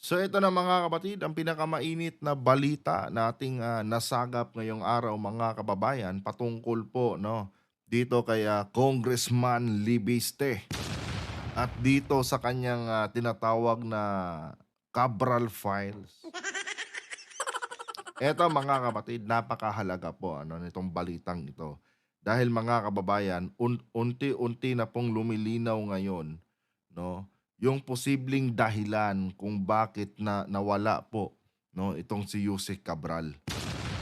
So ito na mga kapatid, ang pinakamainit na balita nating nasagap ngayong araw mga kababayan patungkol po no dito kay Congressman Libiste at dito sa kanyang tinatawag na Cabral Files. Eto mga kapatid, napakahalaga po ano nitong balitang ito. Dahil mga kababayan, unti-unti na pong lumilinaw ngayon no yung posibleng dahilan kung bakit na nawala po no itong si Yusek Cabral.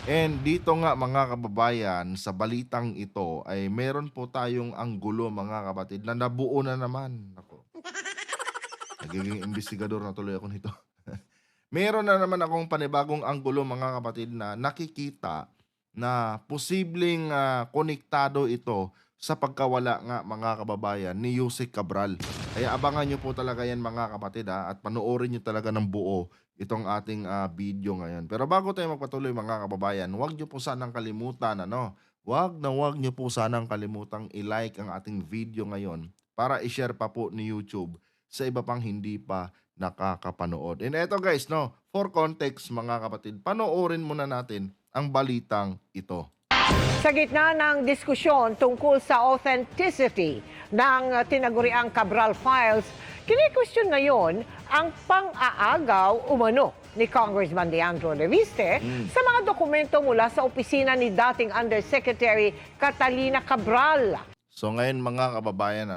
And dito nga mga kababayan, sa balitang ito ay meron po tayong anggulo mga kapatid na nabuo na naman. Ako, nagiging investigador na tuloy ako nito. Meron na naman akong panibagong anggulo mga kapatid na nakikita na posibleng konektado ito sa pagkawala nga mga kababayan ni Yusek Cabral. Kaya abangan nyo po talaga yan mga kapatid at panoorin nyo talaga ng buo itong ating video ngayon. Pero bago tayo magpatuloy mga kababayan, huwag nyo po sanang kalimutan huwag nyo po sanang kalimutang i-like ang ating video ngayon para i-share pa po ni YouTube sa iba pang hindi pa nakakapanood. And eto guys, no, for context mga kapatid, panoorin muna natin ang balitang ito. Sa gitna ng diskusyon tungkol sa authenticity ng tinaguriang Cabral Files, kini-question ngayon ang pang-aagaw umano ni Congressman Leandro Leviste sa mga dokumento mula sa opisina ni dating Undersecretary Catalina Cabral. So ngayon mga kababayan,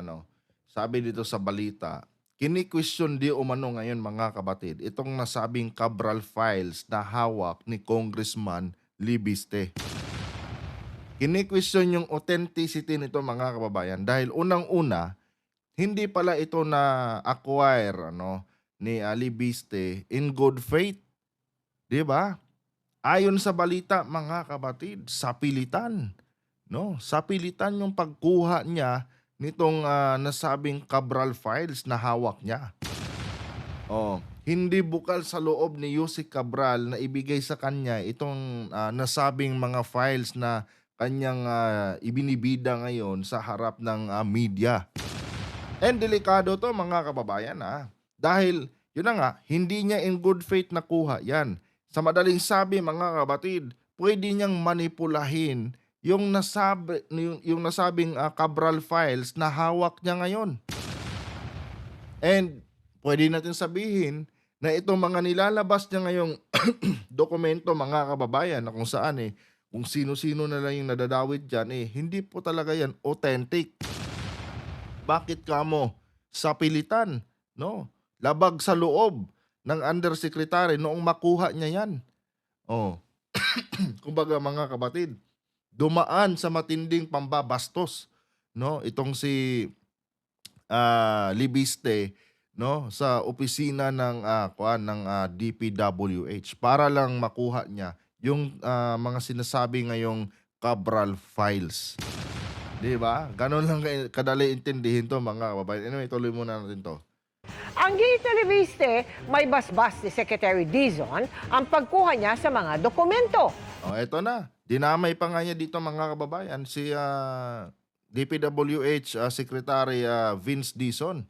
sabi dito sa balita, kini-question di umano ngayon mga kapatid itong nasabing Cabral Files na hawak ni Congressman Libiste. Kini-question yung authenticity nito mga kababayan dahil unang-una, hindi pala ito na acquire ni Libiste in good faith, 'di ba? Ayon sa balita mga kapatid, sa pilitan, no? Sa pilitan yung pagkuha niya nitong nasabing Cabral Files na hawak niya. Oh, hindi bukal sa loob ni Yusek Cabral na ibigay sa kanya itong nasabing mga files na kanyang ibinibida ngayon sa harap ng media. And delikado to mga kababayan dahil yun na nga, hindi niya in good faith nakuha yan. Sa madaling sabi mga kapatid, pwede niyang manipulahin yung nasabing Cabral Files na hawak niya ngayon. And pwede natin sabihin na itong mga nilalabas niya ngayong dokumento mga kababayan na kung saan kung sino-sino na lang yung nadadawit dyan hindi po talaga yan authentic. Bakit kamo sa pilitan, no? Labag sa loob ng undersecretary noong makuha niya yan. Oh. Kumbaga mga kapatid, dumaan sa matinding pambabastos, no? Itong si Libiste no sa opisina ng DPWH para lang makuha niya yung mga sinasabi ngayong Cabral Files. 'Di ba? Ganon lang kadali intindihin to mga kababayan. Anyway, tuloy muna natin to. Ang gate na Leviste, may basbas ni Secretary Dizon ang pagkuha niya sa mga dokumento. Oh, eto na. Dinamay pa nga niya dito mga kababayan si DPWH Secretary Vince Dizon.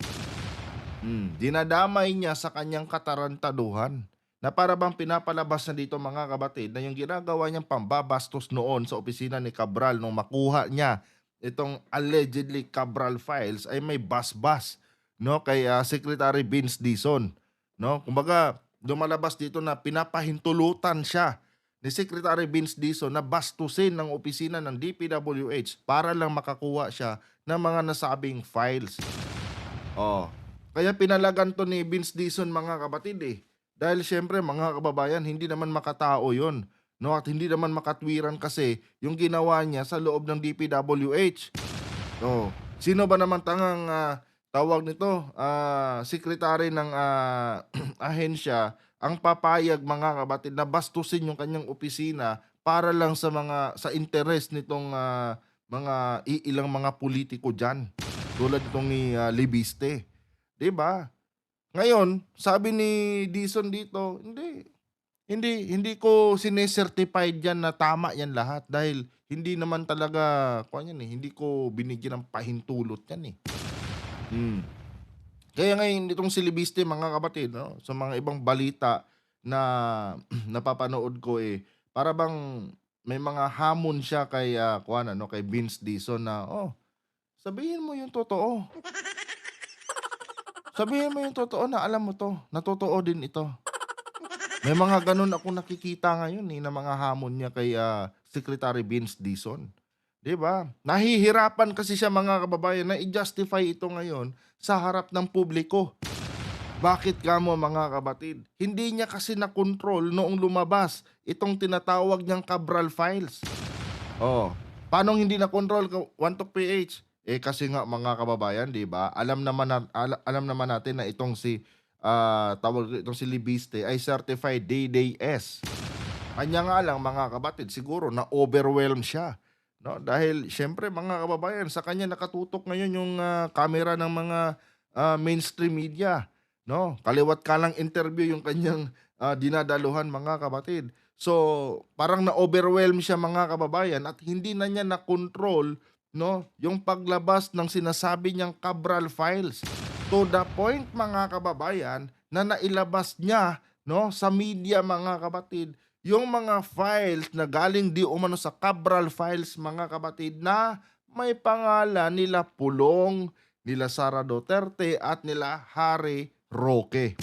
Dinadamay niya sa kanyang katarantaduhan na para bang pinapalabas na dito mga kabatid na yung ginagawa niyang pambabastos noon sa opisina ni Cabral nung makuha niya itong allegedly Cabral Files ay may basbas no kay Secretary Vince Dizon, no? Kumbaga lumalabas dito na pinapahintulutan siya ni Secretary Vince Dizon na bastusin ng opisina ng DPWH para lang makakuha siya ng mga nasabing files. Oh, kaya pinalagan to ni Vince Dizon mga kapatid Dahil syempre mga kababayan, hindi naman makatao yon. No, at hindi naman makatwiran kasi yung ginawa niya sa loob ng DPWH. Oh, sino ba naman tangang tawag nito, sekretary ng ahensya ang papayag mga kapatid na bastusin yung kanyang opisina para lang sa interes nitong mga iilang mga politiko diyan. Tulad nitong ni Libiste. 'Di ba? Ngayon, sabi ni Dizon dito, hindi ko sine-certified yan na tama yan lahat dahil hindi naman talaga, hindi ko binigyan ng pahintulot yan Hmm. Kaya ngayon itong si Libiste mga kapatid 'no, sa mga ibang balita na napapanood ko, para bang may mga hamon siya kay, kuwan ano, kay Vince Dizon na, "Oh, sabihin mo yung totoo. Sabihin mo yung totoo na alam mo 'to, na totoo din ito." May mga gano'n akong nakikita ngayon, na mga hamon niya kay, Secretary Vince Dizon, 'di ba? Nahihirapan kasi siya mga kababayan na i-justify ito ngayon sa harap ng publiko. Bakit kamo mga kapatid? Hindi niya kasi na-control noong lumabas itong tinatawag niyang Cabral Files. Oh, paanong hindi na-kontrol ka 1 PH? Kasi nga mga kababayan 'di ba, alam naman natin na itong si, itong si Libiste ay certified DDS. Kanya nga lang mga kapatid siguro na-overwhelm siya 'no, dahil siyempre mga kababayan sa kanya nakatutok ngayon yung, kamera ng mga, mainstream media 'no. Kaliwa't kalang interview yung kanyang, dinadaluhan mga kapatid. So, parang na-overwhelm siya mga kababayan at hindi na niya na-control 'no, yung paglabas ng sinasabi niyang Cabral Files. To the point mga kababayan na nailabas niya 'no, sa media mga kapatid, yung mga files na galing di umano sa Cabral Files mga kapatid na may pangalan nila Pulong, nila Sara Duterte at nila Harry Roque.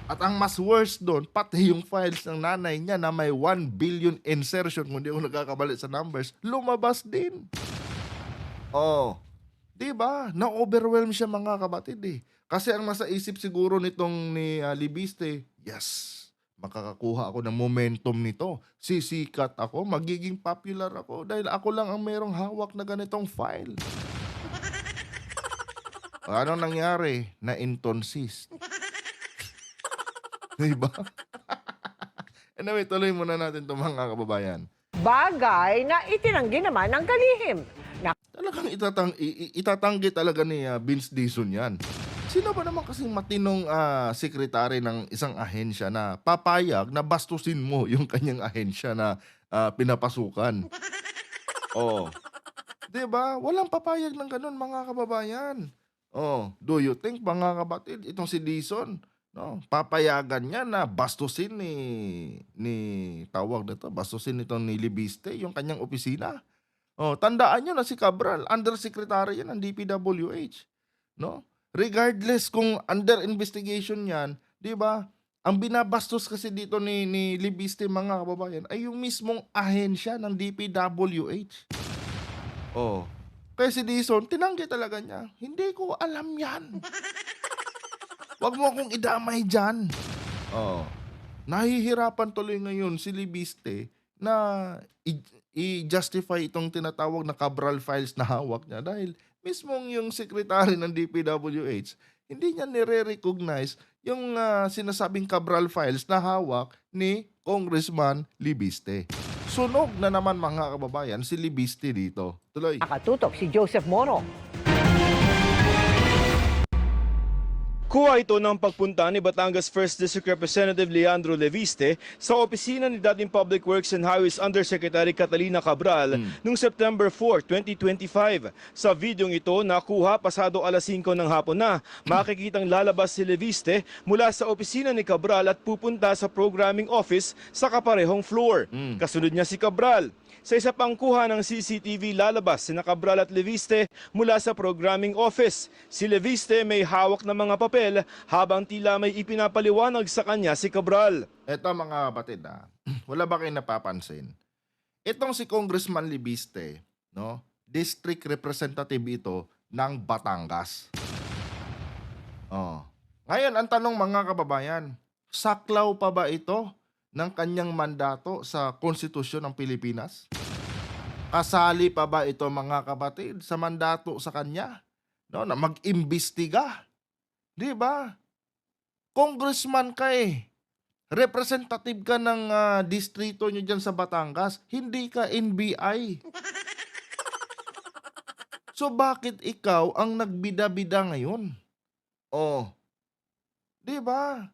At ang mas worst do'n, pati yung files ng nanay niya na may 1 billion insertion kung di ako nagkakamali sa numbers, lumabas din. Oh, 'di ba? Na-overwhelm siya mga kapatid, Kasi ang nasa isip siguro nitong ni, Libiste, "Yes, makakakuha ako ng momentum nito. Sisikat ako, magiging popular ako dahil ako lang ang merong hawak na ganitong file." Anong nangyari? Na-intonsis, 'di ba? Anyway, tuloy muna natin 'to mga kababayan. Bagay na itinanggi naman ng kalihim. Talagang itatanggi talaga ni, Vince Dizon 'yan. Sino ba naman kasing matinong, sekretary ng isang ahensya na papayag na bastusin mo yung kanyang ahensya na, pinapasukan? Oh, 'di ba? Walang papayag ng gano'n mga kababayan. Oh, do you think mga kapatid itong si Dizon 'no, papayagan niya na bastusin ni tawag nito, bastusin nitong ni Libiste yung kanyang opisina? Oh, tandaan niyo na si Cabral undersecretary 'yan ng DPWH, 'no? Regardless kung under investigation 'yan, 'di ba? Ang binabastos kasi dito ni Libiste mga kababayan ay yung mismong ahensya ng DPWH. Oh, kaya si Dizon tinanggi talaga niya, "Hindi ko alam 'yan. 'Wag mo akong idamay diyan." Oh, nahihirapan tuloy ngayon si Libiste na i i-justify itong tinatawag na Cabral Files na hawak niya dahil mismong yung secretary ng DPWH hindi niya nire-recognize yung, sinasabing Cabral Files na hawak ni Congressman Libiste. Sunog na naman mga kababayan si Libiste dito. Tuloy. Nakatutok si Joseph Moro. Kuha ito ng pagpunta ni Batangas 1st District Representative Leandro Leviste sa opisina ni dating Public Works and Highways Undersecretary Catalina Cabral noong September 4, 2025. Sa videong ito, nakuha pasado alas 5 ng hapon na, makikitang lalabas si Leviste mula sa opisina ni Cabral at pupunta sa programming office sa kaparehong floor. Kasunod niya si Cabral. Sa isa pang kuha ng CCTV, lalabas sina Cabral at Leviste mula sa programming office. Si Leviste may hawak na mga papel habang tila may ipinapaliwanag sa kanya si Cabral. Eto mga kapatid, wala ba kayong napapansin? Itong si Congressman Libiste, no, district representative ito ng Batangas. Oh. Ngayon, ang tanong mga kababayan, saklaw pa ba ito ng kanyang mandato sa konstitusyon ng Pilipinas? Kasali pa ba ito mga kapatid sa mandato sa kanya? No, na mag-imbestiga? 'Di ba? Congressman ka Representative ka ng distrito nyo dyan sa Batangas. Hindi ka NBI. So bakit ikaw ang nagbida-bida ngayon? Oh, 'di ba?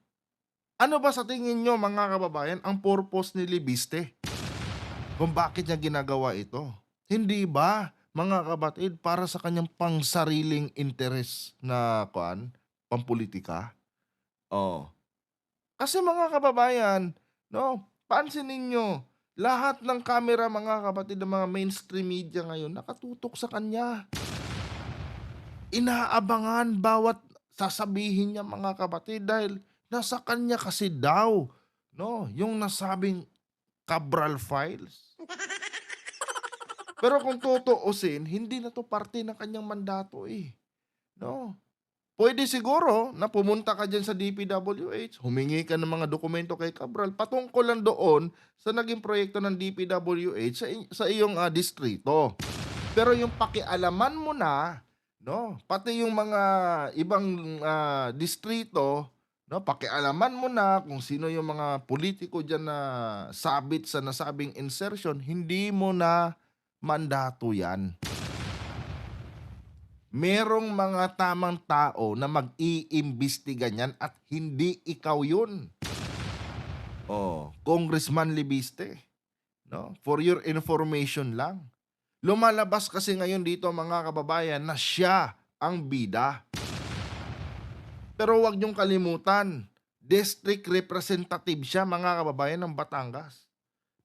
Ano ba sa tingin nyo mga kababayan ang purpose ni Libiste? Kung bakit niya ginagawa ito? Hindi ba mga kapatid para sa kanyang pangsariling interes na kuan pampulitika? Oh. Kasi mga kababayan, no, pansinin ninyo, lahat ng kamera mga kapatid ng mga mainstream media ngayon nakatutok sa kanya. Inaabangan bawat sasabihin niya mga kapatid dahil nasa kanya kasi daw, no, yung nasabing Cabral Files. Pero kung tutuusin, hindi na to parte ng kanyang mandato eh. No? Pwede siguro na pumunta ka dyan sa DPWH, humingi ka ng mga dokumento kay Cabral patungkol lang doon sa naging proyekto ng DPWH sa iyong distrito. Pero yung pakialaman mo na, no, pati yung mga ibang distrito, no, pakialaman mo na kung sino yung mga politiko diyan na sabit sa nasabing insertion, hindi mo na mandato 'yan. Merong mga tamang tao na mag-iimbestiga niyan at hindi ikaw 'yun. Oh, Congressman Libiste, no? For your information lang. Lumalabas kasi ngayon dito mga kababayan na siya ang bida. Pero huwag niyong kalimutan, district representative siya mga kababayan ng Batangas.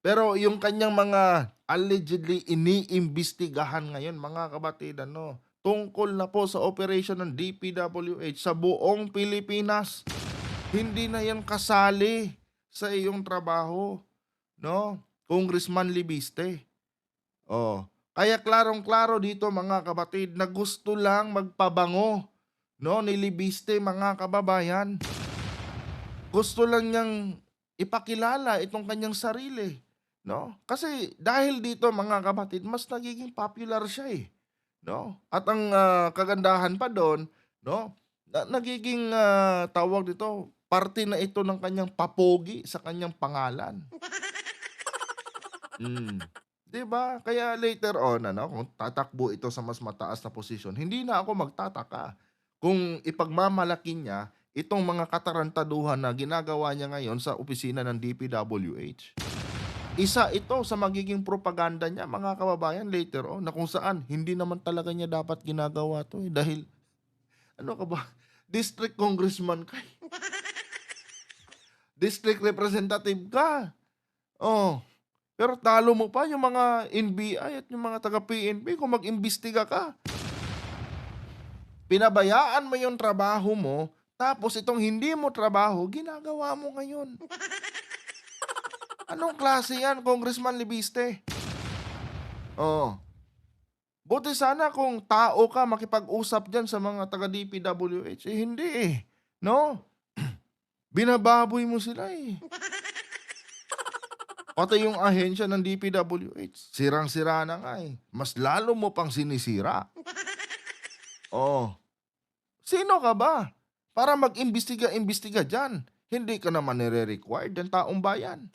Pero yung kanyang mga allegedly iniimbestigahan ngayon mga kapatid, ano, tungkol na po sa operation ng DPWH sa buong Pilipinas. Hindi na yan kasali sa iyong trabaho, no? Congressman Libiste. Oh, kaya klarong-klaro dito mga kapatid na gusto lang magpabango, no, ni Libiste mga kababayan. Gusto lang niyang ipakilala itong kanyang sarili, no? Kasi dahil dito mga kapatid, mas nagiging popular siya eh, no? At ang kagandahan pa doon, no, nagiging tawag dito, parte na ito ng kanyang papogi sa kanyang pangalan. Mm. 'Di ba? Kaya later on ano, kung tatakbo ito sa mas mataas na posisyon, hindi na ako magtataka kung ipagmamalaki niya itong mga katarantaduhan na ginagawa niya ngayon sa opisina ng DPWH. Isa ito sa magiging propaganda niya mga kababayan later on na kung saan hindi naman talaga niya dapat ginagawa 'to eh, dahil ano ka ba? District congressman ka. District representative ka. Oh. Pero talo mo pa yung mga NBI at yung mga taga-PNP kung mag-imbestiga ka. Pinabayaan mo yung trabaho mo, tapos itong hindi mo trabaho, ginagawa mo ngayon. Anong klase yan, Congressman Libiste? Oh. Buti sana kung tao ka makipag-usap dyan sa mga taga-DPWH. Eh, hindi eh. No? Binababoy mo sila eh. Pati yung ahensya ng DPWH, sirang-sira na nga eh. Mas lalo mo pang sinisira. Oh, sino ka ba para mag-imbestiga-imbestiga dyan? Hindi ka naman nire-required ng taong bayan.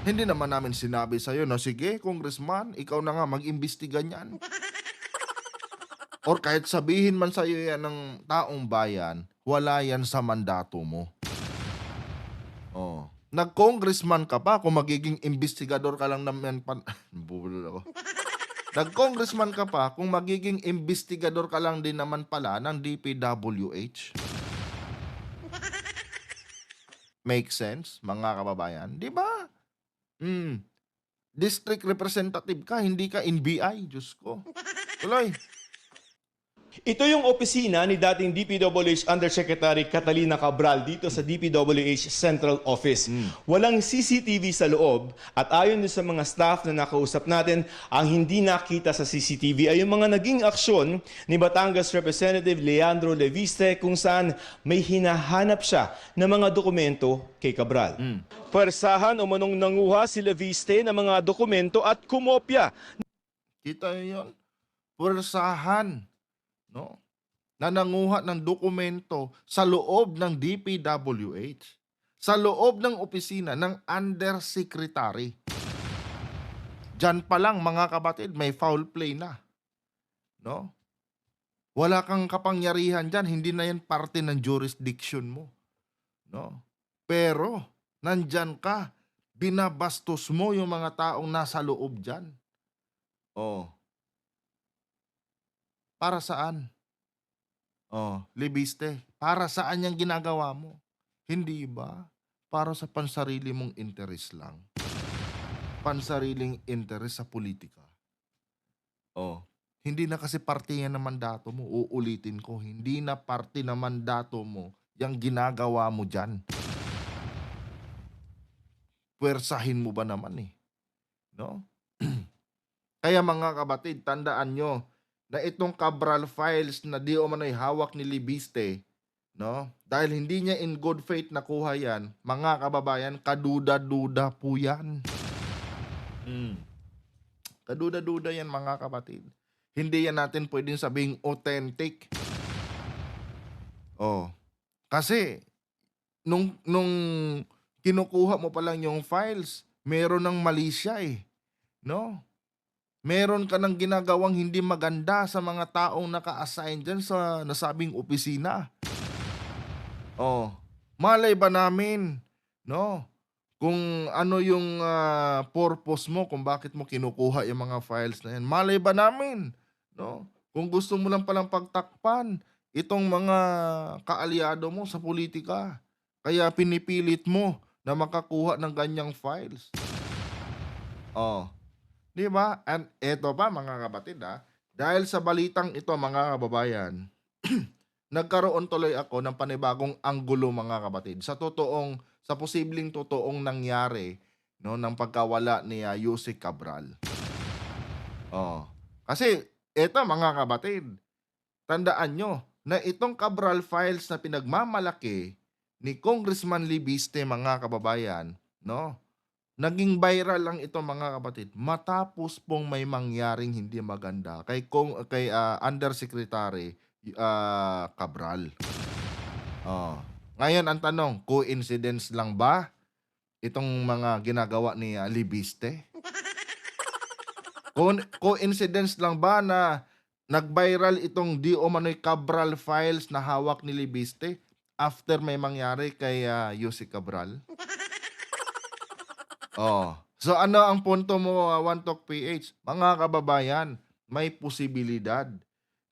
Hindi naman namin sinabi sa'yo na sige, congressman, ikaw na nga mag-imbestiga niyan. Or kahit sabihin man sa'yo yan ng taong bayan, wala yan sa mandato mo. Oh. Nag-congressman ka pa kung magiging investigador ka lang naman Bubulol ako. Nag-congressman ka pa kung magiging investigador ka lang din naman pala ng DPWH. Make sense, mga kababayan? Di ba? District representative ka, hindi ka NBI. Diyos ko. Tuloy. Ito yung opisina ni dating DPWH Undersecretary Catalina Cabral dito sa DPWH Central Office. Walang CCTV sa loob at ayon din sa mga staff na nakausap natin, ang hindi nakita sa CCTV ay yung mga naging aksyon ni Batangas Representative Leandro Leviste kung saan may hinahanap siya ng mga dokumento kay Cabral. Persahan umanong nanguha si Leviste ng mga dokumento at kumopya. Kita yun? Pursahan. No? Na nanguha ng dokumento sa loob ng DPWH, sa loob ng opisina ng undersecretary. Diyan pa lang mga kapatid, may foul play na. No? Wala kang kapangyarihan diyan, hindi na yan parte ng jurisdiction mo. No? Pero nandyan ka, binabastos mo yung mga taong nasa loob diyan. Oh. Para saan? Oh, Libiste. Para saan yang ginagawa mo? Hindi ba? Para sa pansarili mong interes lang. Pansariling interes sa politika. Oh, hindi na kasi parte yan ng mandato mo. Uulitin ko, hindi na parte ng mandato mo yung ginagawa mo dyan. Puwersahin mo ba naman eh? No? Kaya mga kabatid, tandaan nyo na itong Cabral Files na di umano'y hawak ni Libiste, no? Dahil hindi niya in good faith nakuha yan, mga kababayan, kaduda-duda po yan. Kaduda-duda yan mga kapatid. Hindi yan natin pwedeng sabing authentic. Oh, kasi nung kinukuha mo pa lang yung files, meron ng mali siya eh. No? Meron ka ng ginagawang hindi maganda sa mga taong naka-assign dyan sa nasabing opisina. Oh, malay ba namin, no? Kung ano yung purpose mo kung bakit mo kinukuha yung mga files na yan. Malay ba namin, no? Kung gusto mo lang palang pagtakpan itong mga kaalyado mo sa politika. Kaya pinipilit mo na makakuha ng ganyang files. Oh, di ba? And eto pa mga kapatid dahil sa balitang ito mga kababayan, nagkaroon tuloy ako ng panibagong anggulo mga kapatid sa posibleng totoong nangyari no ng pagkawala ni Yusek Cabral. Oh. Kasi eto mga kapatid, tandaan nyo na itong Cabral Files na pinagmamalaki ni Congressman Libiste mga kababayan, no? Naging viral lang ito mga kapatid matapos pong may mangyaring hindi maganda kay Undersecretary Cabral. Oh. Ngayon ang tanong, coincidence lang ba itong mga ginagawa ni Libiste? Coincidence lang ba na nag-viral itong di umano'y Cabral Files na hawak ni Libiste after may mangyari kay Yusek Cabral? Oh. So ano ang punto mo, One Talk PH? Mga kababayan, may posibilidad,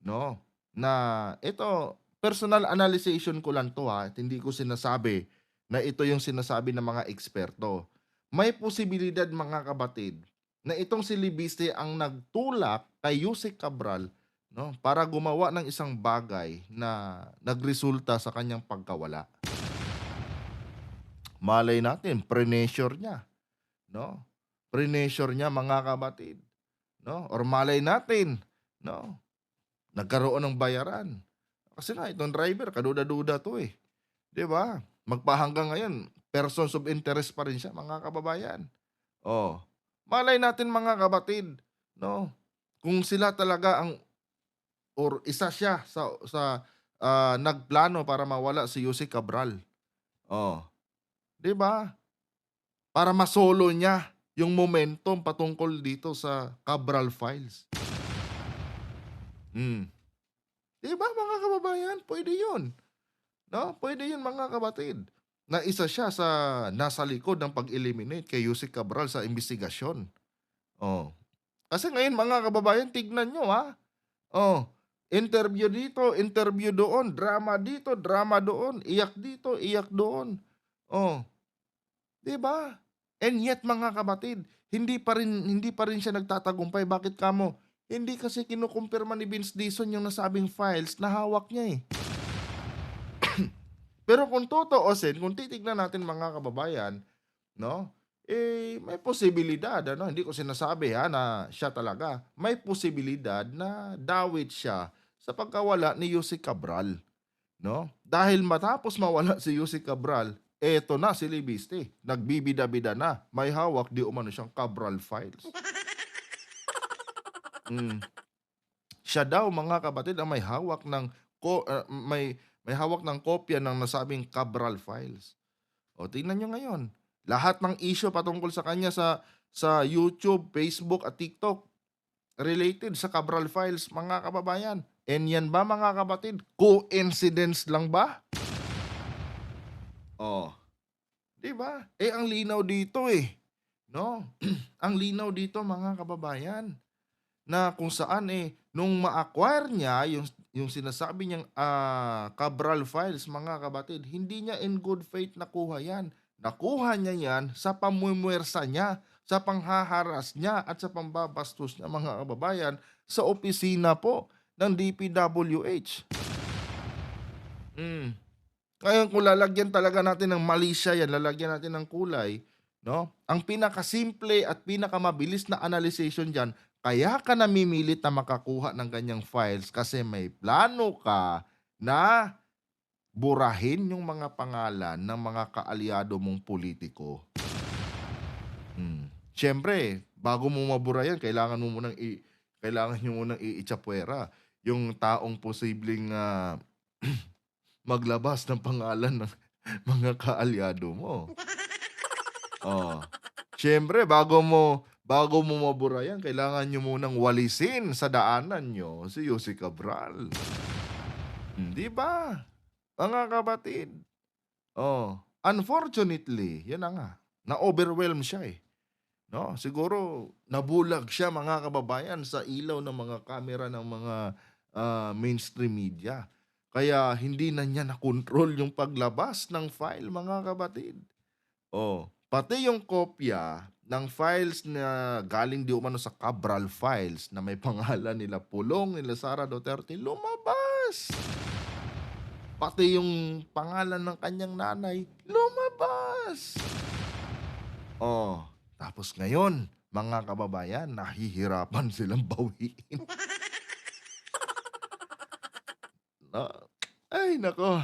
no? Na ito, personal analyzation ko lang to at hindi ko sinasabi na ito yung sinasabi ng mga eksperto. May posibilidad mga kabatid na itong si Libiste ang nagtulak kay Yusek Cabral, no, para gumawa ng isang bagay na nagresulta sa kanyang pagkawala. Malay natin, pre-measure niya. No? Pre-measure niya mga kabatid. No? Or malay natin, no? Nagkaroon ng bayaran. Kasi nga itong driver, kaduda-duda to eh. 'Di ba? Magpahanggang ngayon, persons of interest pa rin siya, mga kababayan. Oh. Malay natin mga kabatid, no? Kung sila talaga ang or isa siya sa nagplano para mawala si Yusek Cabral. Oh. 'Di ba? Para masolo niya yung momentum patungkol dito sa Cabral Files. 'Di ba mga kababayan? Pwede yun. No? Pwede yun mga kabatid. Na isa siya sa nasa likod ng pag-eliminate kay Yusek Cabral sa investigasyon. Oh. Kasi ngayon mga kababayan, tignan nyo Oh. Interview dito, interview doon, drama dito, drama doon, iyak dito, iyak doon. Oh. 'Di ba? And yet mga kabatid, hindi pa rin siya nagtatagumpay. Bakit kamo? Hindi kasi kinukumpirma ni Vince Dizon yung nasabing files na hawak niya eh. Pero kung tutuusin, kung titignan natin mga kababayan, no? May posibilidad, hindi ko sinasabi na siya talaga. May posibilidad na dawit siya sa pagkawala ni Yusek Cabral, no? Dahil matapos mawala si Yusek Cabral, eto na si Libiste, nagbibida-bida na, may hawak di umano siyang Cabral Files. Siya daw mga kabatid ang may hawak ng may hawak ng kopya ng nasabing Cabral Files. O tingnan nyo ngayon, lahat ng issue patungkol sa kanya sa YouTube, Facebook at TikTok related sa Cabral Files mga kababayan. And yan ba mga kabatid? Coincidence lang ba? Oh. 'Di ba? Ang linaw dito no? Ang linaw dito mga kababayan na kung saan nung ma-acquire niya yung sinasabi niyang Cabral Files, mga kapatid, hindi niya in good faith nakuha yan. Nakuha niya yan sa pamumuwersa niya, sa panghaharas niya at sa pambabastos niya, mga kababayan, sa opisina po ng DPWH. Mm. Ngayon kung lalagyan talaga natin ng malisya yan, lalagyan natin ng kulay, no? Ang pinakasimple at pinakamabilis na analyzation diyan, kaya ka namimilit na makakuha ng ganyang files kasi may plano ka na burahin yung mga pangalan ng mga kaalyado mong politiko. Siyempre, bago mo mabura yan, kailangan nyo munang iitsapwera yung taong posibleng maglabas ng pangalan ng mga kaalyado mo. Oh. Siyempre, bago mo mabura yan, kailangan nyo munang walisin sa daanan nyo si Yussi Cabral. Di ba? Mga kapatid. Oh, unfortunately, yan na nga. Na-overwhelm siya eh. No, siguro nabulag siya, mga kababayan, sa ilaw ng mga kamera ng mga mainstream media. Kaya hindi na niya na-control yung paglabas ng file, mga kapatid. Oh, pati yung kopya ng files na galing di umano sa Cabral Files na may pangalan nila Pulong, nila Sara Duterte, lumabas. Pati yung pangalan ng kanyang nanay, lumabas. Oh, tapos ngayon, mga kababayan, nahihirapan silang bawiin. Ay, nako.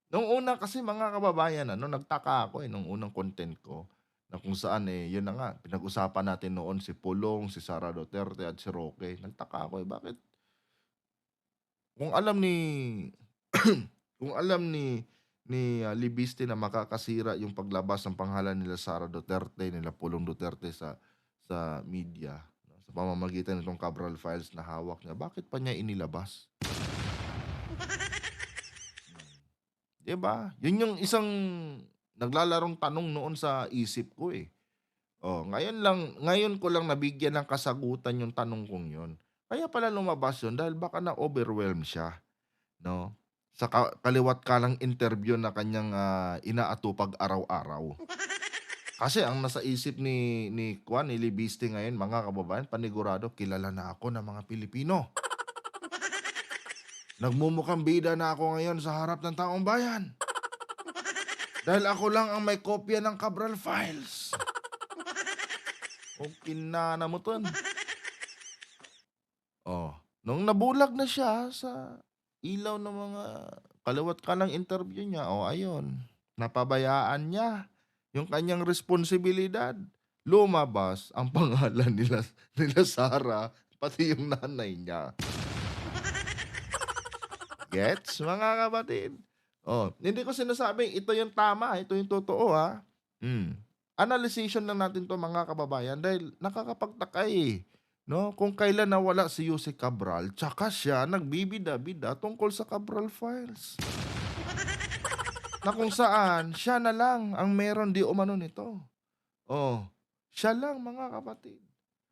Nung una kasi, mga kababayan, nagtaka ako nung unang content ko na kung saan yun na nga, pinag-usapan natin noon si Pulong, si Sara Duterte at si Roque. Nagtaka ako bakit kung alam ni kung alam ni Libiste na makakasira yung paglabas ng pangalan nila Sara Duterte, nila Pulong Duterte sa media, no, sa pamamagitan nitong Cabral Files na hawak niya, bakit pa niya inilabas? Diba? Yun yung isang naglalarong tanong noon sa isip ko eh. Oh, ngayon ko lang nabigyan ng kasagutan yung tanong kong yun. Kaya pala lumabas yun dahil baka na-overwhelm siya, no? Sa kaliwat kalang interview na kanyang inaatupag araw-araw. Kasi ang nasa isip ni Libiste ngayon, mga kababayan, panigurado, kilala na ako ng mga Pilipino. Nagmumukhang bida na ako ngayon sa harap ng taong bayan. Dahil ako lang ang may kopya ng Cabral Files. O kinanamutan. Oh, nung nabulag na siya sa ilaw ng mga kaliwat kalang interview niya, ayun, napabayaan niya yung kanyang responsibilidad. Lumabas ang pangalan nila Sara, pati yung nanay niya. Gets, mga kapatid? Oh, hindi ko sinasabing ito yung tama, ito yung totoo ha. Analyzation lang natin to, mga kababayan, dahil nakakapagtaka no? Kung kailan nawala si Yussi Cabral, tsaka siya nagbibida-bida tungkol sa Cabral Files. Na kung saan, siya na lang ang meron di umano nito. Oh, siya lang, mga kapatid.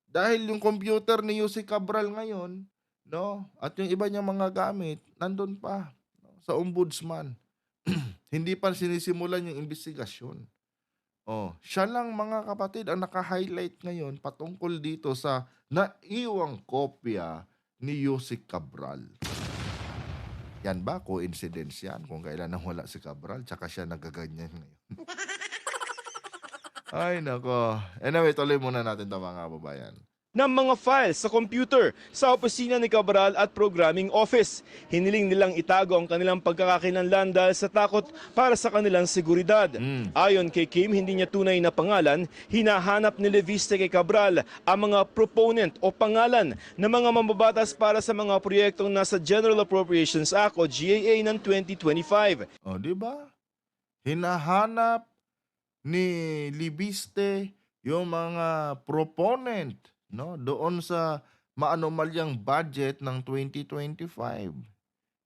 Dahil yung computer ni Yussi Cabral ngayon, no, at yung iba niyang mga gamit, nandun pa, no, sa ombudsman. Hindi pa sinisimulan yung investigasyon. Oh, siya lang, mga kapatid, ang naka-highlight ngayon patungkol dito sa naiwang kopya ni Yussi Cabral. Yan ba? Coincidence yan kung kailan nawala si Cabral tsaka siya nagaganyan ngayon. Ay, nako. Anyway, tuloy muna natin ito, mga kababayan. Ng mga files sa computer sa opisina ni Cabral at Programming Office. Hiniling nilang itago ang kanilang pagkakakilanlan dahil sa takot para sa kanilang seguridad. Ayon kay Kim, hindi niya tunay na pangalan, hinahanap ni Libiste kay Cabral ang mga proponent o pangalan ng mga mambabatas para sa mga proyektong nasa General Appropriations Act o GAA ng 2025. O, di ba? Hinahanap ni Libiste yung mga proponent, no, doon sa maanomalyang budget ng 2025,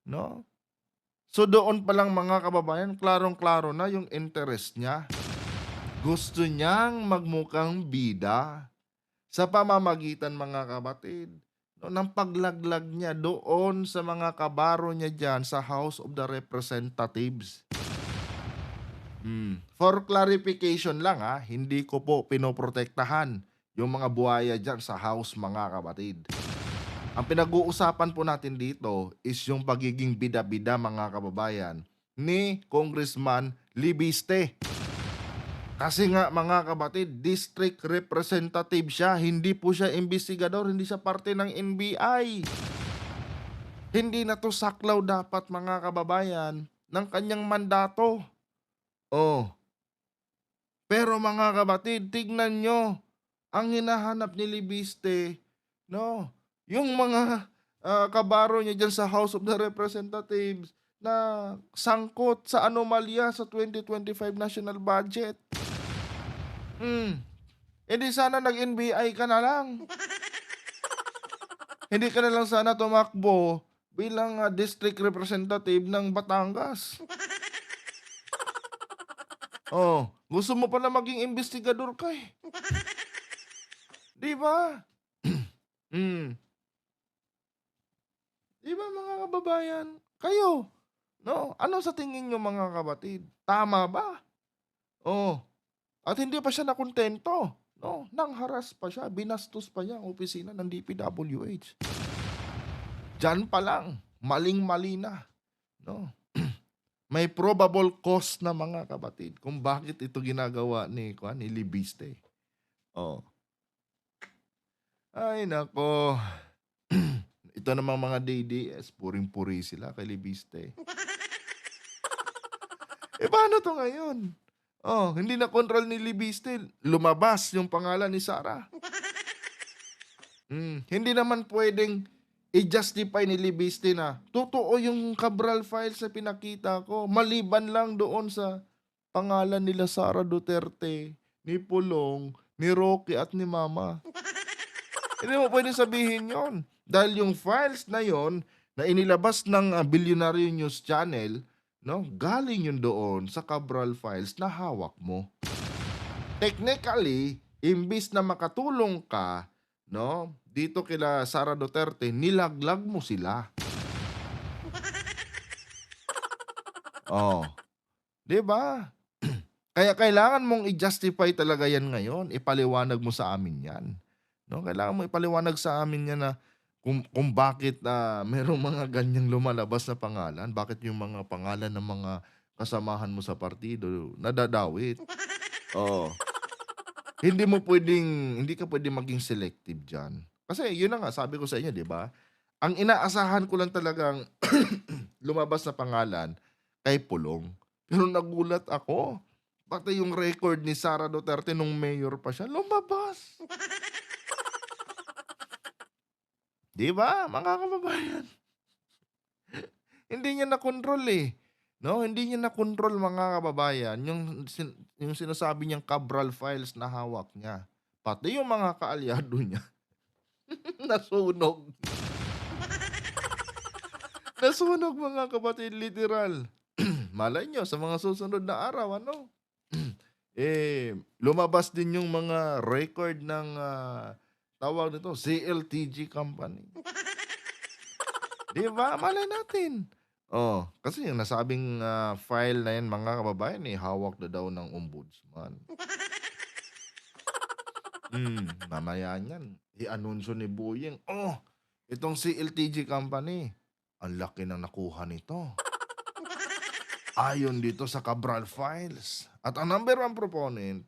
no? So doon pa lang, mga kababayan, klarong-klaro na yung interest niya. Gusto niyang magmukhang bida sa pamamagitan, mga kapatid, no, ng paglaglag niya doon sa mga kabaro niya dyan sa House of the Representatives. For clarification lang hindi ko po pinoprotektahan yung mga buhaya dyan sa House, mga kapatid. Ang pinag-uusapan po natin dito is yung pagiging bida-bida, mga kababayan, ni Congressman Libiste. Kasi nga, mga kapatid, district representative siya. Hindi po siya investigador, hindi siya parte ng NBI. Hindi na to saklaw dapat, mga kababayan, ng kanyang mandato. Oh. Pero mga kapatid, tignan nyo, ang hinahanap ni Libiste, no, yung mga kabaro niya dyan sa House of the Representatives na sangkot sa anomalya sa 2025 national budget. Hindi sana nag-NBI ka na lang. Hindi ka na lang sana tumakbo bilang district representative ng Batangas. Oh, gusto mo pala maging investigador ka eh. Di ba? Di ba, mga kababayan? Kayo, no? Ano sa tingin nyo, mga kapatid? Tama ba? Oh. At hindi pa siya nakontento. No? Nangharas pa siya, binastos pa niya ang opisina ng DPWH. Diyan pa lang, maling-mali na. No? May probable cause na, mga kapatid, kung bakit ito ginagawa ni Libiste. Oh. Ay, nako. Ito namang mga DDS, puring-puri sila kay Libiste. Paano to ngayon? Oh, hindi na control ni Libiste. Lumabas yung pangalan ni Sara. Hindi naman pwedeng i-justify ni Libiste na totoo yung Cabral files na pinakita ko, maliban lang doon sa pangalan nila Sara Duterte, ni Pulong, ni Roque at ni Mama. Hindi mo pwede sabihin yon. Dahil yung files na yon na inilabas ng Billionaire News Channel, no, galing yun doon sa Cabral files na hawak mo. Technically, imbis na makatulong ka, no, dito kila Sara Duterte, nilaglag mo sila. Oh. 'Di ba? Kaya kailangan mong i-justify talaga yan ngayon. Ipaliwanag mo sa amin yan. No, kailangan mo ipaliwanag sa amin yan na kung bakit merong mga ganyang lumalabas na pangalan, bakit yung mga pangalan ng mga kasamahan mo sa partido nadadawit. Oh. Hindi ka pwedeng maging selective diyan. Kasi yun na nga, sabi ko sa inyo, di ba? Ang inaasahan ko lang talagang lumabas na pangalan kay Pulong. Pero nagulat ako. Pati yung record ni Sara Duterte nung mayor pa siya, lumabas. Di ba, mga kababayan? Hindi niya na-control eh. No, hindi niya na-control, mga kababayan, yung sinasabi niyang Cabral files na hawak niya. Pati yung mga kaalyado niya. Nasunog. Nasunog, mga kapatid, literal. Malay nyo, sa mga susunod na araw, lumabas din yung mga record ng tawag nito, CLTG company. Di ba? Malay natin. Oh, kasi yung nasabing file na yan, mga kababayan, hawak na daw ng ombudsman. Mamaya niyan, i-anunsyo ni Boyeng, itong CLTG company, ang laki ng nakuha nito. Ayon dito sa Cabral files. At ang number 1 proponent,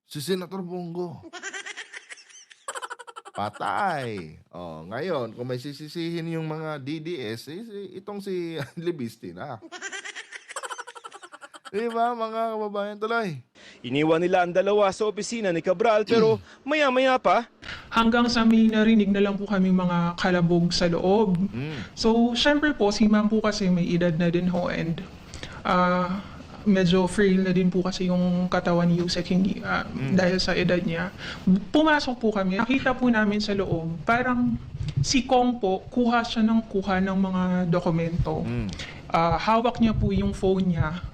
si Senator Bongo. Patay. Ngayon, kung may sisisihin yung mga DDS, itong si Libiste na. Diba, mga kababayan, tuloy? Iniwan nila ang dalawa sa opisina ni Cabral pero maya-maya pa, hanggang sa may narinig na lang po kami mga kalabog sa loob. So, syempre po, si ma'am po kasi may edad na din ho and medyo frail na din po kasi yung katawan ni Yusek dahil sa edad niya. Pumasok po kami, nakita po namin sa loob, parang si Kong po, kuha ng mga dokumento. Hawak niya po yung phone niya,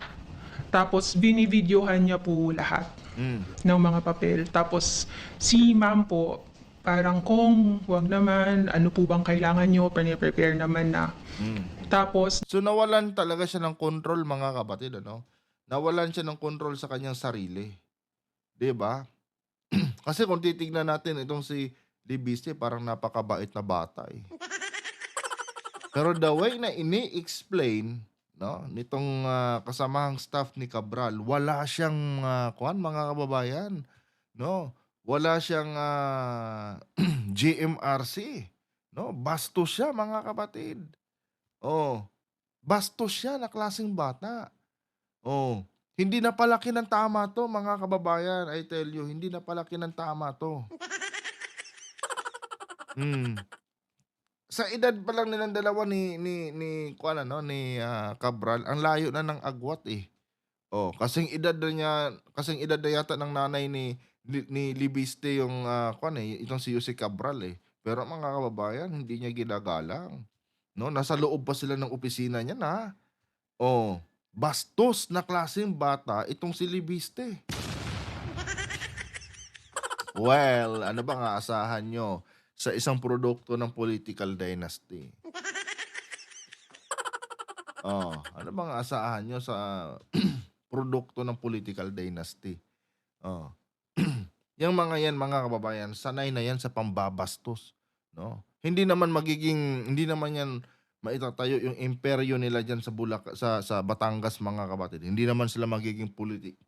tapos binivideohan niya po lahat ng mga papel. Tapos si ma'am po, parang kung wag naman, ano po bang kailangan nyo, prepare naman na. Tapos So nawalan talaga siya ng control, mga kapatid, ano? Nawalan siya ng control sa kanyang sarili. 'Di ba? Kasi kung titignan natin itong si Libiste, parang napakabait na bata eh. Pero the way na ini-explain, no, nitong kasamahang staff ni Cabral, wala siyang mga kababayan, no? Wala siyang GMRC, no? Bastos siya, mga kapatid. Oh, bastos siya na klaseng bata. Oh, hindi na palaki ng tama 'to, mga kababayan. I tell you, hindi na palaki ng tama 'to. Hmm. Sa edad pa lang nilang dalawa ni kuwan ano, Cabral, ang layo na ng agwat, eh. Oh, kasing edad na yata ng nanay ni Libiste yung, kuwan, eh, itong si Jose Cabral, eh. Pero mga kababayan, hindi niya ginagalang, 'no? Nasa loob pa sila ng opisina niya na. Oh, bastos na klaseng bata itong si Libiste. Well, ano bang aasahan niyo sa isang produkto ng political dynasty? Oh, ano bang aasahan niyo sa produkto ng political dynasty? Oh. Yang mga 'yan, mga kababayan, sanay na 'yan sa pambabastos, 'no? Hindi naman 'yan maitatayo yung imperyo nila diyan sa sa Batangas, mga kapatid. Hindi naman sila magiging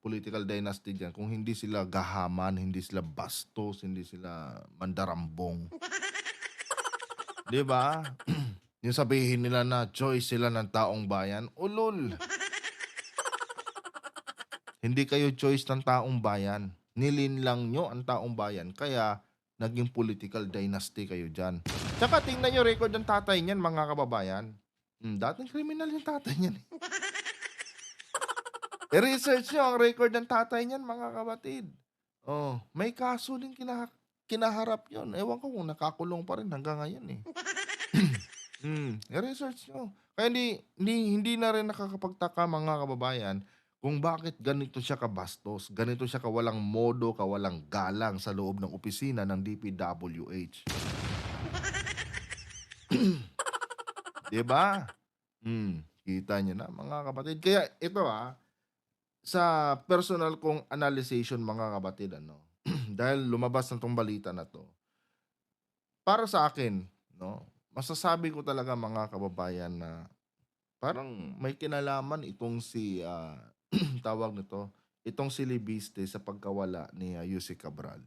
political dynasty diyan kung hindi sila gahaman, hindi sila bastos, hindi sila mandarambong, 'di ba? Yung sabihin nila na choice sila ng taong bayan, ulol. Hindi kayo choice ng taong bayan. Nilinlang nyo ang taong bayan, kaya naging political dynasty kayo dyan. Tsaka tingnan nyo record ng tatay niyan, mga kababayan. Dating kriminal yung tatay niyan. I-research nyo ang record ng tatay niyan, mga kapatid. Oh, may kaso din kinaharap yon. Ewan ko kung nakakulong pa rin hanggang ngayon eh. I-research nyo. Kaya hindi na rin nakakapagtaka, mga kababayan, kung bakit ganito siya kabastos, ganito siya kawalang modo, kawalang galang sa loob ng opisina ng DPWH. 'Di ba? Kita niyo na, mga kapatid. Kaya ito sa personal kong analyzation, mga kapatid, ano, dahil lumabas na 'tong balita na 'to. Para sa akin, no, masasabi ko talaga, mga kababayan, na parang may kinalaman itong si tawag nito, itong si Libiste sa pagkawala ni Jose Cabral,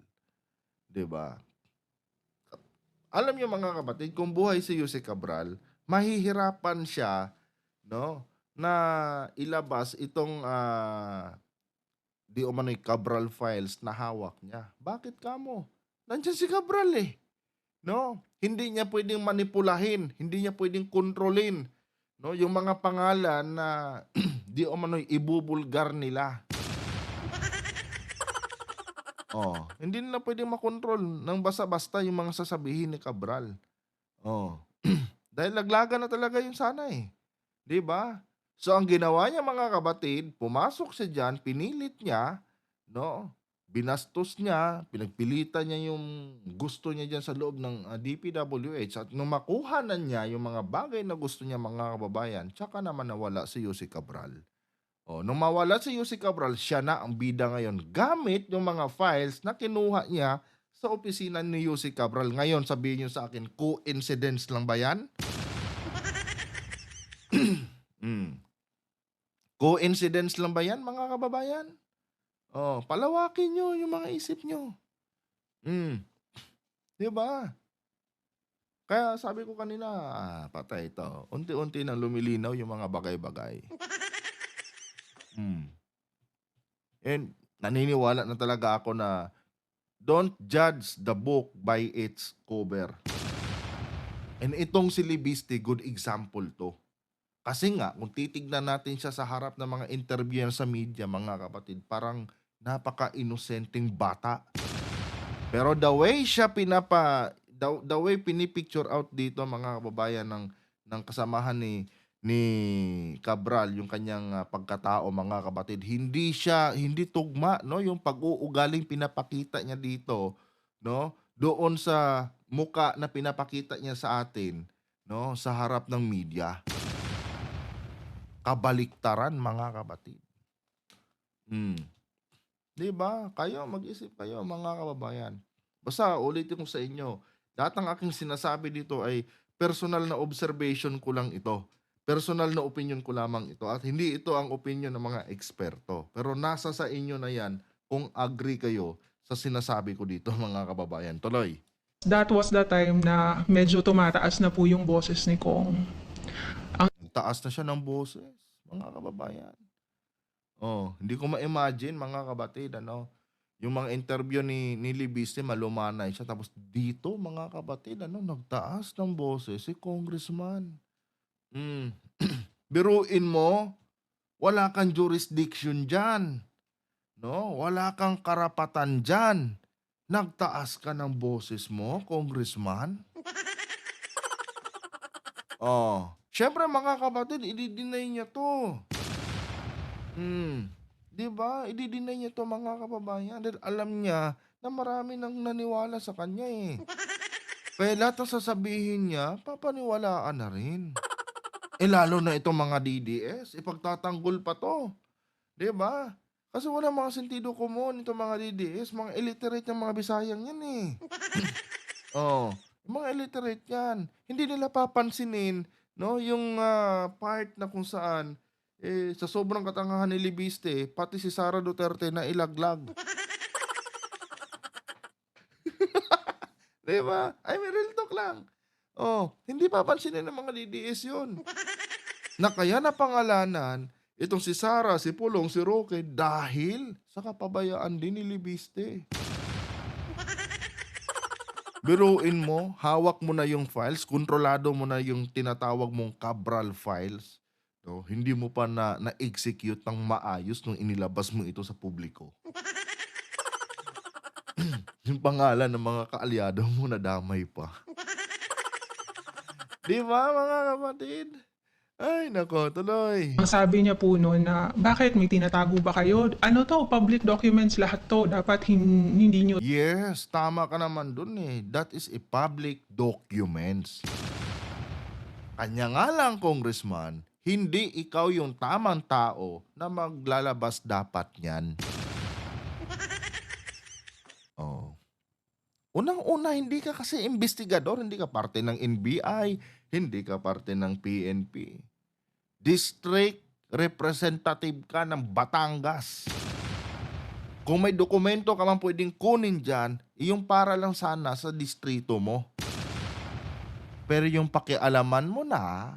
'di ba? Alam niyo, mga kapatid, kung buhay si Jose Cabral, mahihirapan siya, no, na ilabas itong di umano'y Cabral files na hawak niya. Bakit kamo? Nandiyan si Cabral eh. No? Hindi niya pwedeng manipulahin, hindi niya pwedeng kontrolin, no, yung mga pangalan na di umano'y ibubulgar nila. Oh, hindi nila pwedeng makontrol ng basta-basta yung mga sasabihin ni Cabral. Oh. Dahil laglagan na talaga yung sana eh. 'Di ba? So ang ginawa niya, mga kapatid, pumasok siya diyan, pinilit niya, no? Binastos niya, pinagpilitan niya yung gusto niya diyan sa loob ng DPWH, at nung makuha na niya yung mga bagay na gusto niya, mga kababayan, tsaka naman nawala si Jose Cabral. Oh, nung mawala si Jose Cabral, siya na ang bida ngayon gamit yung mga files na kinuha niya sa opisina ni Jose Cabral. Ngayon, sabihin niyo sa akin, coincidence lang ba yan? Coincidence lang ba yan, mga kababayan? Oh, palawakin nyo yung mga isip nyo. 'Di ba? Kaya sabi ko kanina, patay ito. Unti-unti nang lumilinaw yung mga bagay-bagay. And naniniwala na talaga ako na don't judge the book by its cover. And itong si Libiste, good example to. Kasi nga, kung titignan natin siya sa harap ng mga interview sa media, mga kapatid, parang napaka-inosenteng bata. Pero the way siya the way pinipicture out dito, mga kababayan, ng kasamahan ni Cabral, yung kanyang pagkatao, mga kapatid, hindi tugma, no, yung pag-uugaling pinapakita niya dito, no, doon sa muka na pinapakita niya sa atin, no, sa harap ng media. Kabaliktaran, mga kapatid. 'Di ba? Kayo, mag-isip kayo, mga kababayan. Basta ulitin ko sa inyo, lahat ng aking sinasabi dito ay personal na observation ko lang ito. Personal na opinion ko lamang ito at hindi ito ang opinion ng mga eksperto. Pero nasa sa inyo na yan kung agree kayo sa sinasabi ko dito, mga kababayan. Tuloy. That was the time na medyo tumataas na po yung boses ni Kong. Taas na siya ng boses, mga kababayan. Oh, hindi ko ma-imagine, mga kabatid, ano, yung mga interview ni Libiste, malumanay siya. Tapos dito, mga kabatid, ano, nagtaas ng boses si Congressman. Biruin mo, wala kang jurisdiction dyan. No? Wala kang karapatan dyan. Nagtaas ka ng boses mo, Congressman. Oh, syempre, mga kapatid, i-deny niya to. Di ba? I-deny niya to, mga kababayan. Dahil alam niya na marami nang naniwala sa kanya eh. Kaya lahat ng sasabihin niya, papaniwalaan na rin. Eh lalo na itong mga DDS, ipagtatanggol pa to. Di ba? Kasi wala mga sentido común itong mga DDS, mga illiterate ng mga Bisayang yan eh. Oh, mga illiterate yan. Hindi nila papansinin, no, yung part na kung saan sa sobrang katangahan ni Libiste, pati si Sara Duterte na ilaglag. Di ba? Ay, may real talk lang. Oh, hindi papansinin ng mga DDS yun. Na kaya napangalanan itong si Sara, si Pulong, si Roque dahil sa kapabayaan din ni Libiste. Biruin mo, hawak mo na yung files, kontrolado mo na yung tinatawag mong Cabral files. No, hindi mo pa na-execute ng maayos nung inilabas mo ito sa publiko. Yung pangalan ng mga kaalyado mo nadamay pa. Di ba, mga kapatid? Ay, nako, tuloy. Ang sabi niya po noon na, bakit may tinatago ba kayo? Ano to? Public documents lahat to. Dapat hindi nyo Yes, tama ka naman dun eh. That is a public documents. Kanya nga lang, Congressman, hindi ikaw yung tamang tao na maglalabas dapat niyan. Oh. Unang-una, hindi ka kasi investigador, hindi ka parte ng NBI, hindi ka parte ng PNP. District representative ka ng Batangas. Kung may dokumento ka man pwedeng kunin dyan, yung para lang sana sa distrito mo. Pero yung pakialaman mo na,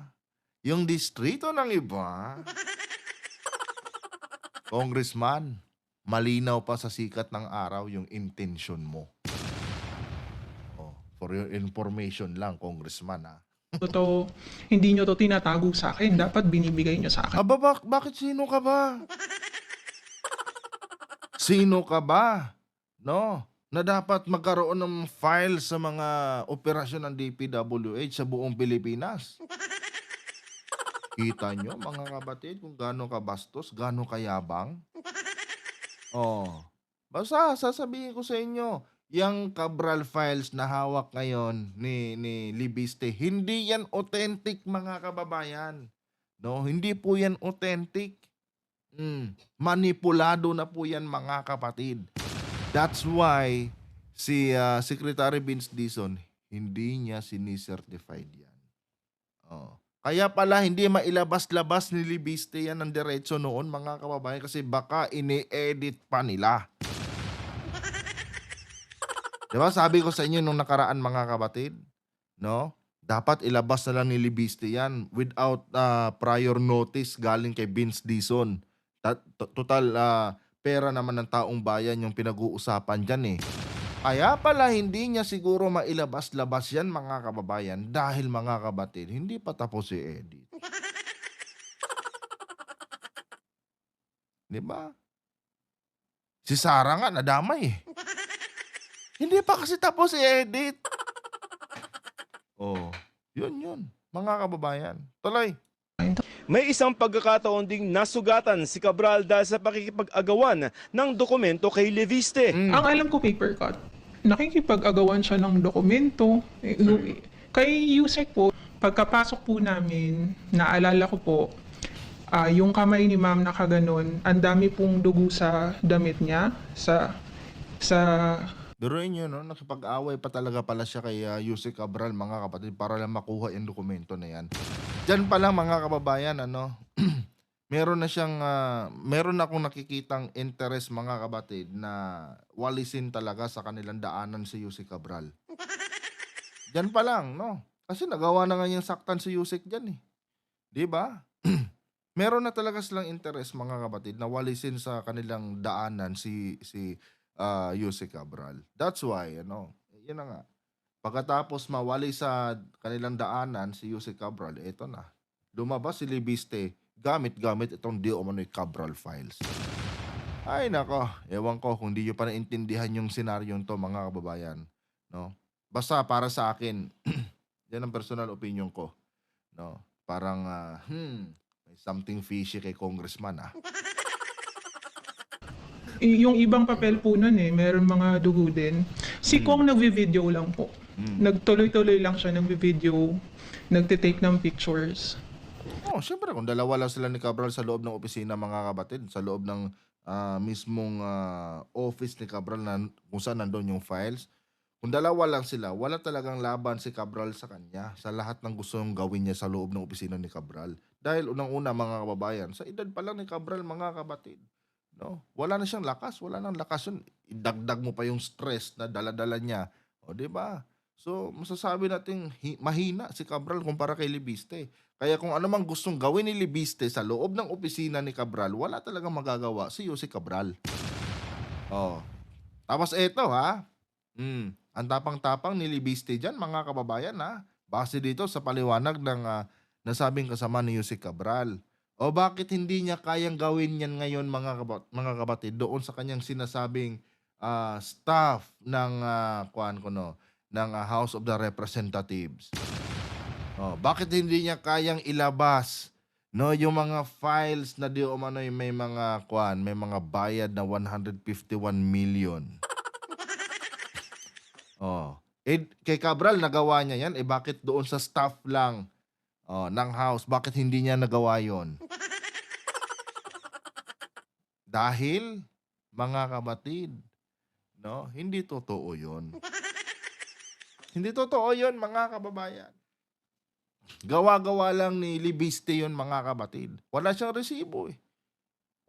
yung distrito ng iba, Congressman, malinaw pa sa sikat ng araw yung intention mo. For your information lang, Congressman, ha? hindi nyo to tinatago sa akin. Dapat binibigay nyo sa akin. Aba, bakit sino ka ba? Sino ka ba? No? Na dapat magkaroon ng file sa mga operasyon ng DPWH sa buong Pilipinas. Kita nyo, mga kabatid, kung gaano kabastos, gaano kayabang? Oh. Basta, sasabihin ko sa inyo, yung Cabral files na hawak ngayon ni Libiste, hindi yan authentic, mga kababayan. No, hindi po yan authentic. Manipulado na po yan, mga kapatid. That's why si Secretary Vince Dizon, hindi niya sinicertified yan. Oh. Kaya pala hindi mailabas-labas ni Libiste yan ng diretso noon, mga kababayan, kasi baka ini-edit pa nila. Diba, sabi ko sa inyo nung nakaraan, mga kapatid, no? Dapat ilabas na lang ni Libiste yan without prior notice galing kay Vince Dizon. Total pera naman ng taong bayan yung pinag-uusapan dyan eh. Kaya pala hindi niya siguro mailabas-labas yan, mga kababayan, dahil, mga kapatid, hindi pa tapos si edit. Diba? Si Sara nga nadamay eh. Hindi pa kasi tapos i-edit. Oh, yun. Mga kababayan. Tuloy. May isang pagkakataon ding nasugatan si Cabral dahil sa pakikipag-agawan ng dokumento kay Leviste. Ang alam ko paper cut. nakikipag-agawan siya ng dokumento. Kay Yusek po, pagkapasok po namin, naalala ko po, yung kamay ni ma'am nakaganon, ang dami pong dugo sa damit niya, sa Biruin nyo, no? Nakipag-away pa talaga pala siya kay Yusek Cabral, mga kapatid, para lang makuha yung dokumento na yan. Diyan pa lang, mga kababayan, ano, meron na siyang, meron akong nakikitang interest, mga kapatid, na walisin talaga sa kanilang daanan si Yusek Cabral. Diyan pa lang, no? Kasi nagawa na nga niyang saktan si Yusek dyan, eh. Di ba? Meron na talaga silang interest, mga kapatid, na walisin sa kanilang daanan si Yusek Cabral. That's why, ano, yun na nga. Pagkatapos mawali sa kanilang daanan si Yusek Cabral, eto na. Lumabas si Libiste, gamit-gamit itong Di Umano'y Cabral files. Ay nako, ewan ko kung di nyo pa naintindihan yung senaryong to, mga kababayan. No? Basta para sa akin, yan ang personal opinion ko. No? Parang, may something fishy kay congressman, yung ibang papel po nun meron mga dugo din. Si Kong nagvi-video lang po. Nagtuloy-tuloy lang siya nagvi-video, nagte-take ng pictures. Oh, syempre kung dalawa lang sila ni Cabral sa loob ng opisina, mga kapatid, sa loob ng mismong office ni Cabral na kung saan nandun yung files. Kung dalawa lang sila, wala talagang laban si Cabral sa kanya sa lahat ng gusto niyang gawin niya sa loob ng opisina ni Cabral. Dahil unang-una, mga kababayan, sa edad pa lang ni Cabral, mga kapatid, no? Wala na siyang lakas, wala nang lakas yun. Idagdag mo pa yung stress na dala-dala niya. O, di ba? So, masasabi natin mahina si Cabral kumpara kay Libiste. Kaya kung ano mang gustong gawin ni Libiste sa loob ng opisina ni Cabral, wala talagang magagawa si Yusek Cabral. Oh. Tapos eto, ang tapang-tapang ni Libiste dyan, mga kababayan, base dito sa paliwanag ng nasabing kasama ni Yusek Cabral. O bakit hindi niya kayang gawin yan ngayon, mga kapatid, doon sa kanyang sinasabing staff ng ng House of the Representatives? Oh, bakit hindi niya kayang ilabas yung mga files na di umano'y may mga bayad na 151 million? Oh, kay Cabral nagawa niya yan, bakit doon sa staff lang ng House, bakit hindi niya nagawa yon? Dahil, mga kapatid, no, hindi totoo yon. Hindi totoo yon, mga kababayan. Gawa-gawa lang ni Libiste yon, mga kapatid. Wala siyang resibo,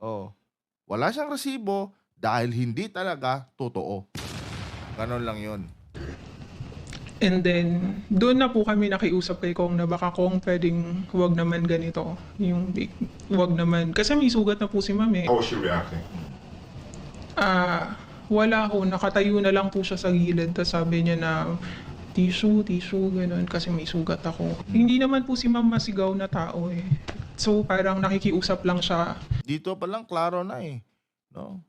Oh, wala siyang resibo dahil hindi talaga totoo. Ganon lang yon. And then, doon na po kami nakiusap kay Kong na baka Kong pwedeng huwag naman ganito. Yung huwag naman. Kasi may sugat na po si Ma'am How was she reacting? Wala ho. Nakatayo na lang po siya sa gilid. Tapos sabi niya na, tissue, ganun. Kasi may sugat ako. Hindi naman po si Ma'am masigaw na tao So, parang nakikiusap lang siya. Dito pa lang, klaro na no?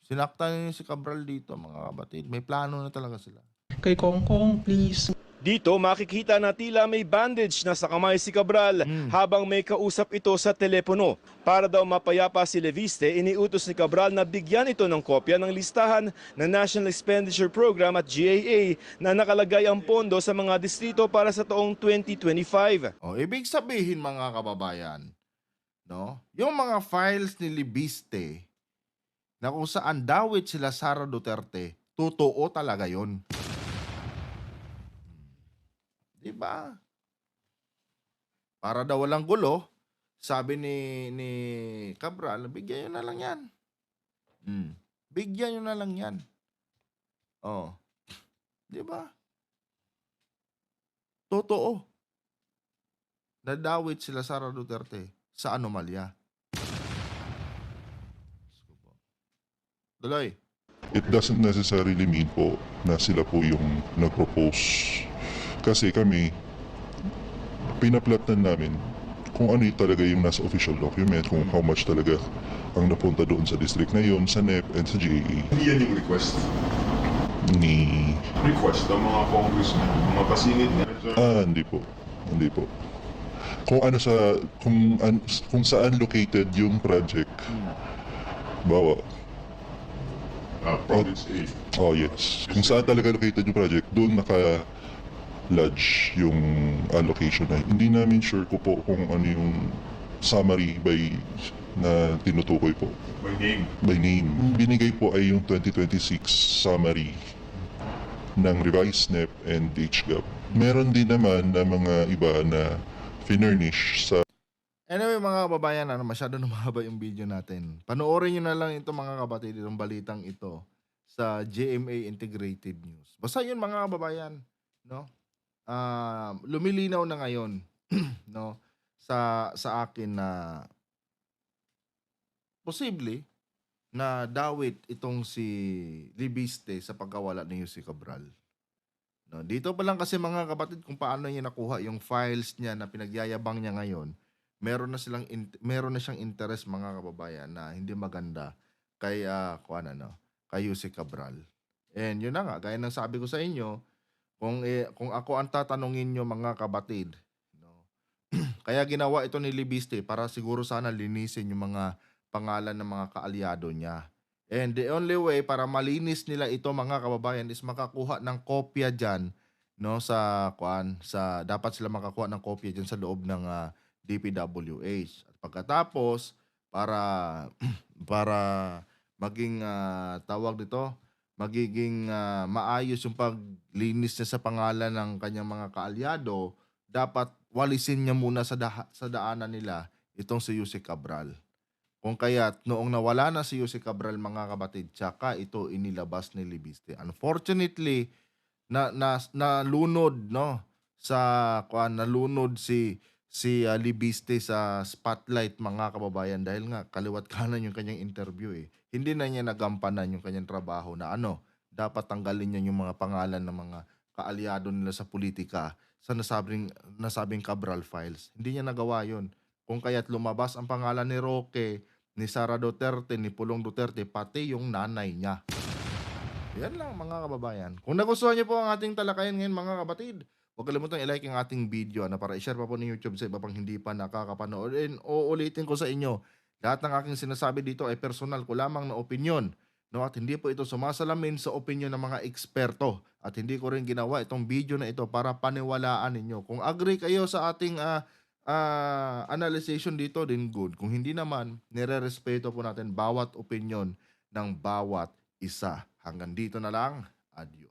Sinaktan niya si Cabral dito, mga kapatid. May plano na talaga sila. Kay Kong, please. Dito makikita na tila may bandage na sa kamay si Cabral habang may kausap ito sa telepono. Para daw mapayapa si Leviste, iniutos ni Cabral na bigyan ito ng kopya ng listahan ng National Expenditure Program at GAA na nakalagay ang pondo sa mga distrito para sa taong 2025. O, ibig sabihin, mga kababayan, no? Yung mga files ni Libiste na kung saan dawit sila Sara Duterte, totoo talaga yon. Diba? Para daw walang gulo, sabi ni Cabral, bigyan nyo na lang yan. Bigyan nyo na lang yan. Oh. Diba? Totoo. Nadawit sila Sara Duterte sa anomalya. Tuloy. It doesn't necessarily mean po na sila po yung nag-propose. Kasi kami, pinaplatnan namin kung ano talaga yung nasa official document, kung how much talaga ang napunta doon sa district na yun, sa NEP and sa GAA. Hindi yan yung request. Ni... Request ng mga congressmen, mga pasingit niya. Hindi po. Hindi po. Kung ano kung saan located yung project. Bawa. Province A. Oh yes. Kung saan talaga located yung project, doon naka-lodge yung allocation na. Hindi namin sure ko po kung ano yung summary by na tinutukoy po. By name. By name. Binigay po ay yung 2026 summary ng revised NEP and HGAP. Meron din naman na mga iba na finurnish sa Anyway mga kababayan, masyado na mahaba yung video natin. Panoorin nyo na lang ito mga kapatid, itong balitang ito sa GMA Integrated News. Basta yun mga kababayan, no? Lumilinaw na ngayon no sa akin na posible na dawit itong si Libiste sa pagkawala ni Yussi Cabral. No, dito pa lang kasi mga kapatid kung paano niya nakuha yung files niya na pinagyayabang niya ngayon, meron na siyang interest mga kababayan na hindi maganda kay kay Yussi Cabral. And yun na nga, gaya ng sabi ko sa inyo, kung ako ang tatanungin niyo mga kapatid, no. Kaya ginawa ito ni Libiste para siguro sana linisin yung mga pangalan ng mga kaalyado niya. And the only way para malinis nila ito mga kababayan is makakuha ng kopya diyan no sa dapat sila makakuha ng kopya diyan sa loob ng DPWH. At pagkatapos para para maging tawag dito, magiging maayos yung paglinis niya sa pangalan ng kanyang mga kaalyado, dapat walisin niya muna sa daanan nila itong si Yussi Cabral. Kung kaya't noong nawala na si Yussi Cabral mga kapatid, tsaka ito inilabas ni Libiste. Unfortunately, nalunod no nalunod si Libiste sa spotlight mga kababayan dahil nga kaliwat kanan yung kanyang interview eh. Hindi na niya nagampanan yung kanyang trabaho na dapat tanggalin niya yung mga pangalan ng mga kaalyado nila sa politika sa nasabing Cabral files. Hindi niya nagawa yun. Kung kaya't lumabas ang pangalan ni Roque, ni Sara Duterte, ni Pulong Duterte, pati yung nanay niya. Yan lang mga kababayan. Kung nagustuhan niyo po ang ating talakayan ngayon mga kapatid, huwag kalimutan i-like ang ating video para i-share pa po ni YouTube sa iba pang hindi pa nakakapanood. And uulitin ko sa inyo, lahat ng aking sinasabi dito ay personal ko lamang na opinyon. No, at hindi po ito sumasalamin sa opinyon ng mga eksperto. At hindi ko rin ginawa itong video na ito para paniwalaan ninyo. Kung agree kayo sa ating analyzation dito, din good. Kung hindi naman, nire-respeto po natin bawat opinyon ng bawat isa. Hanggang dito na lang. Adios.